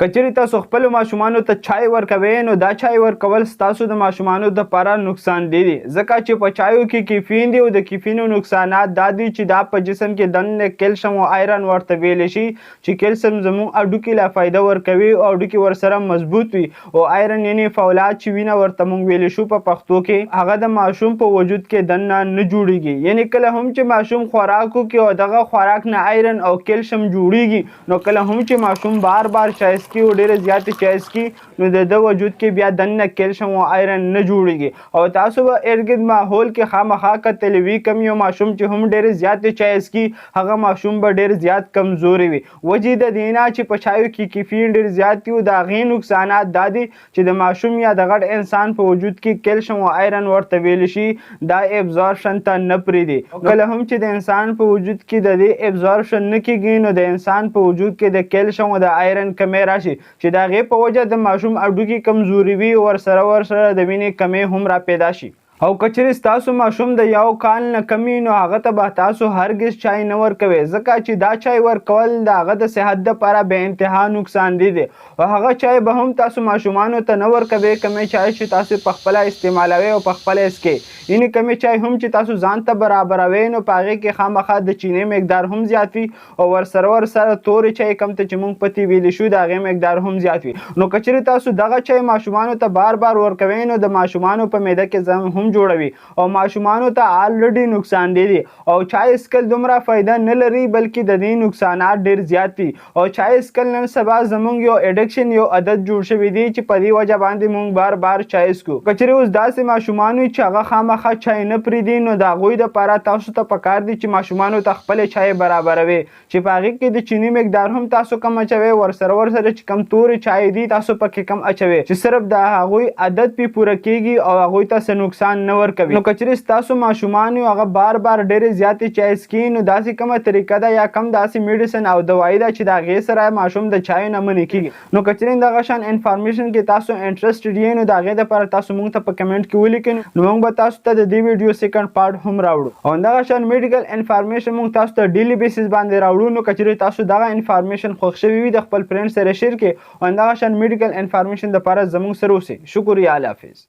کچری تاسو خپل ماشومانو ته چای ورکوي نو دا چای ورکول ستاسو د ماشومانو لپاره نقصان دی ځکه چې په چایو کې کیفین دی او د کیفینو نقصانات دا دي چې دا په جسم کې دننه کیلشیم او آیرن ورته ویل شي چې کیلشیم زموږ هډوکي لا فایده ورکوي او هډوکي ورسره مضبوط وي او آیرن یعنی فولاد چې وینه ورته موږ ویل شو په پښتو کې هغه د ماشوم په وجود کې دننه نه جوړیږي یعنی کله هم چې ماشوم خوراکو کې او دغه خوراک نه آیرن او کیلشیم جوړیږي نو کله هم چې ماشوم بار بار چای کی او ډیره زیاتې چای کی نو د وجود کې بیا دننه کیلشیم او آیرن نه جوړیږي او تاسو به ارګد ماحول کې خامخا کتلی وي کم یو ماشوم چې هم ډیره زیاتې چای کی هغه ماشوم به ډیر زیات کمزوري وي وجې د دې نه چې په چایو کې کیفین ډیر زیات دي او د هغې نقصانات دا دي چې د ماشوم یا د غټ انسان په وجود کې کیلشیم او آیرن ورته ویل شي دا ابزارپشن ته نه پرېږدي کله هم چې د انسان په وجود کې د دې ابزارپشن نه کیږي نو د انسان په وجود کې د کیلشیم او د آیرن کمی راشي چې د هغې په وجه د ماشوم هډوکي کمزوري وي ورسره د وینې کمی هم را پیدا شي او کچری ستاسو ماشوم د یو کال نه کمی نو هغه ته به تاسو هرګز چای نه ورکوئ ځکه چې دا چای ورکول د هغه د صحت دپاره بې انتها نقصان دی او هغه چای به هم تاسو ماشومانو ته نه ورکوئ کمی چای چې تاسو پخپله استعمالوئ او پخپله څکئ یعنې کمی چای هم چې تاسو ځان ته برابروئ نو په هغې کې خامخا د چینې مقدار هم زیات وي او ورسره تورې چای کم ته چې موږ پتې ویلی شو د هغې مقدار هم زیات وي نو کچرې تاسو دغه چای ماشومانو ته بار بار ورکوئ نو د ماشومانو په معده کې زهر هم جوړوي او ماشومانو ته آلریډي نقصان دی او چای اسکل دومره فایده نه لري بلکې د دې نقصانات ډیر زیات دي او چای اسکل نن سبا زموږ یو اډکشن یو عادت جوړ شوی دی چې په دې وجه باندې موږ بار بار چای اسکو کچرې اوس داسې ماشومان وي چې هغه خامخا چای نه پرېږدي نو د هغوی دپاره تاسو ته پکار دي چې ماشومانو ته خپلې چای برابروي چې په هغې کې د چیني مقدار هم تاسو کم اچوئ ورسره چې کم تورې چای دي تاسو پکې کم اچوئ چې صرف د هغوی عادت پې پوره کیږي او هغوی ته څه نقصان نه ورکوي نو کچرې ستاسو ماشومان یو هغه بار بار ډېرې زیاتې چای څکي نو داسې کومه طریقه ده یا کم داسې میډیسن او دوايي ده چې د هغې سره ماشوم د چایو نه منع کیږي نو کچرې دغه شان انفارمیشن کې تاسو انټرسټډ یې نو د هغې دپاره تاسو موږ ته په کمنټ کې ولیکئ نو موږ به تاسو ته د دې ویډیو سیکنډ پارټ هم راوړو او دغه شان میډیکل انفارمیشن موږ تاسو ته ډیلی بیسس باندې راوړو نو کچرې تاسو دغه انفارمیشن خوښ شوي وي د خپل فرینډ سره شیر کړئ او دغه شان میډیکل انفارمیشن دپاره زموږ سره اوسئ شکریه الله حافظ